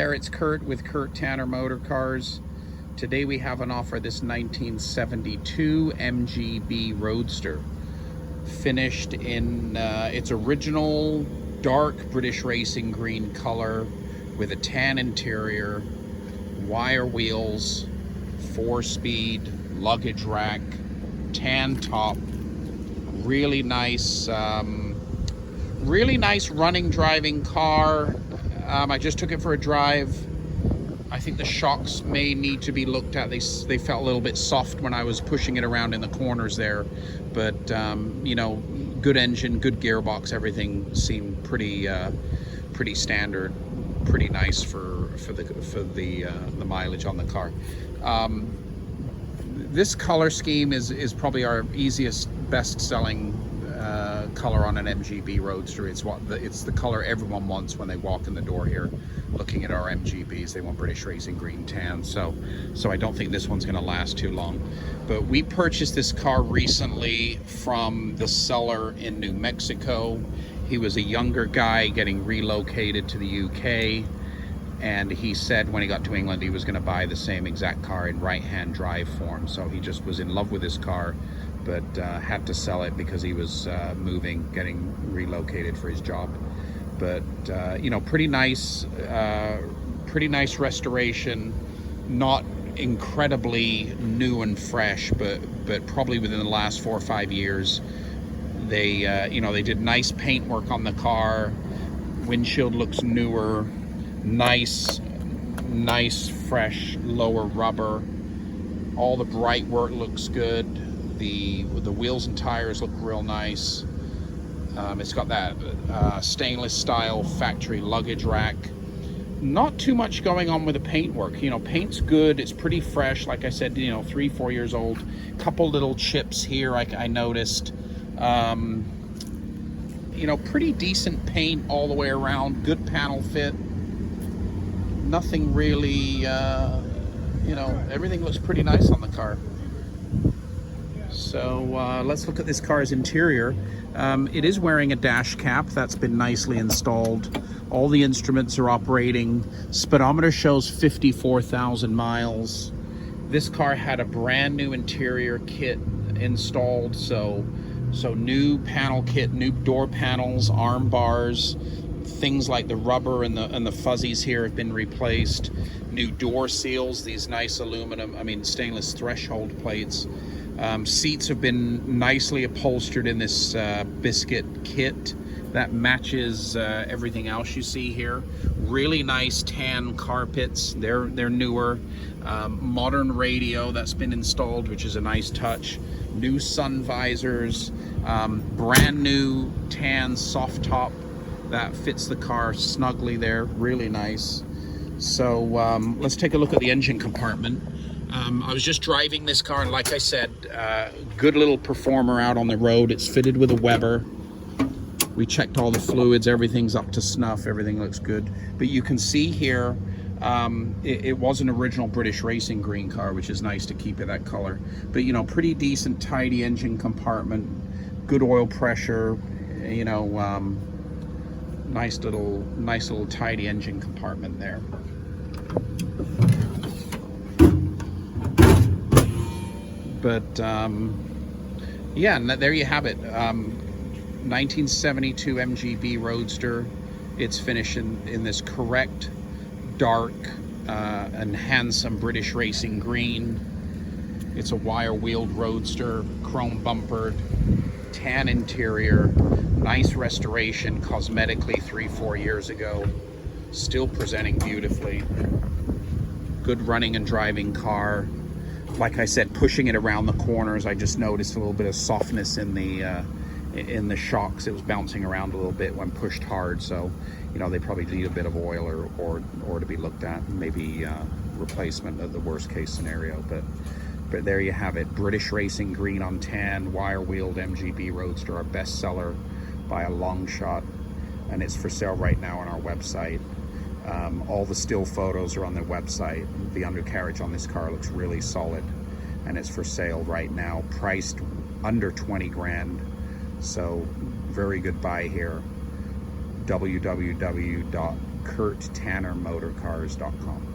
there, it's Kurt with Kurt Tanner Motor Cars. Today we have on offer this 1972 Mgb Roadster, finished in its original dark British racing green color with a tan interior, wire wheels, 4-speed, luggage rack, tan top, really nice running, driving car. I just took it for a drive. I think the shocks may need to be looked at. They felt a little bit soft when I was pushing it around in the corners there, but you know, good engine, good gearbox, everything seemed pretty standard, pretty nice for the mileage on the car. This color scheme is probably our easiest, best-selling color on an Mgb Roadster. It's the color everyone wants when they walk in the door here looking at our Mgbs. They want British Racing green tan, so I don't think this one's going to last too long. But we purchased this car recently from the seller in New Mexico. He was a younger guy getting relocated to the UK, and he said when he got to England he was going to buy the same exact car in right-hand drive form. So he just was in love with this car, but had to sell it because he was moving, getting relocated for his job. But you know, pretty nice restoration. Not incredibly new and fresh, but probably within the last 4 or 5 years. They you know, they did nice paint work on the car. Windshield looks newer. Nice fresh lower rubber. All the bright work looks good. The wheels and tires look real nice. It's got that stainless style factory luggage rack. Not too much going on with the paint work. You know, paint's good. It's pretty fresh. Like I said, you know, 3-4 years old. Couple little chips here I noticed. You know, pretty decent paint all the way around. Good panel fit. Nothing really, you know, everything looks pretty nice on the car. So let's look at this car's interior. It is wearing a dash cap that's been nicely installed. All the instruments are operating. Speedometer shows 54,000 miles. This car had a brand new interior kit installed, so new panel kit, new door panels, arm bars, things like the rubber and the fuzzies here have been replaced. New door seals, these nice stainless threshold plates. Seats have been nicely upholstered in this Biscuit kit that matches everything else you see here. Really nice tan carpets. They're newer. Modern radio that's been installed, which is a nice touch. New sun visors. Brand new tan soft top that fits the car snugly there. Really nice. So let's take a look at the engine compartment. I was just driving this car, and like I said, good little performer out on the road. It's fitted with a Weber. We checked all the fluids, everything's up to snuff, everything looks good. But you can see here, it was an original British Racing green car, which is nice to keep it that color. But you know, pretty decent, tidy engine compartment, good oil pressure, you know, nice little tidy engine compartment there. But yeah, and there you have it. 1972 Mgb Roadster. It's finished in this correct, dark, and handsome British Racing green. It's a wire-wheeled Roadster, chrome bumpered, tan interior, nice restoration, cosmetically 3-4 years ago. Still presenting beautifully. Good running and driving car. Like I said, pushing it around the corners, I just noticed a little bit of softness in the shocks. It was bouncing around a little bit when pushed hard, so you know, they probably need a bit of oil or to be looked at, maybe replacement of the worst case scenario. But there you have it. British Racing green on tan, wire wheeled Mgb Roadster, our best seller by a long shot, and it's for sale right now on our website. All the still photos are on the website. The undercarriage on this car looks really solid, and it's for sale right now, priced under 20 grand. So very good buy here. www.kurt kurttannermotorcars.com.